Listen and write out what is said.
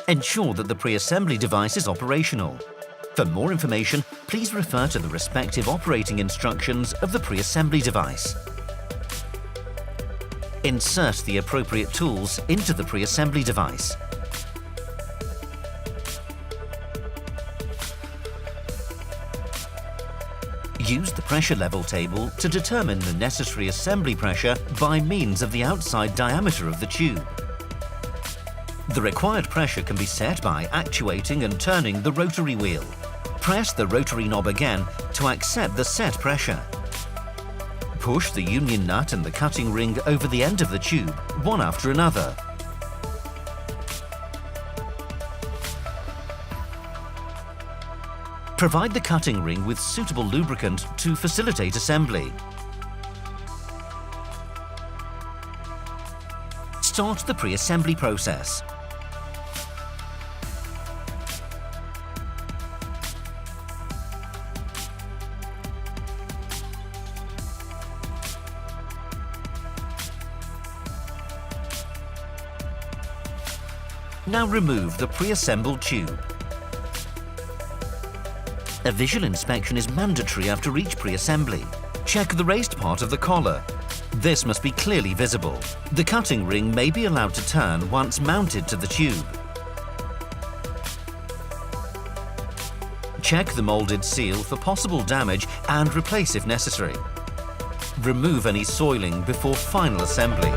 Ensure that the pre-assembly device is operational. For more information, please refer to the respective operating instructions of the pre-assembly device. Insert the appropriate tools into the pre-assembly device. Use the pressure level table to determine the necessary assembly pressure by means of the outside diameter of the tube. The required pressure can be set by actuating and turning the rotary wheel. Press the rotary knob again to accept the set pressure. Push the union nut and the cutting ring over the end of the tube, one after another. Provide the cutting ring with suitable lubricant to facilitate assembly. Start the pre-assembly process. Now remove the pre-assembled tube. A visual inspection is mandatory after each pre-assembly. Check the raised part of the collar. This must be clearly visible. The cutting ring may be allowed to turn once mounted to the tube. Check the molded seal for possible damage and replace if necessary. Remove any soiling before final assembly.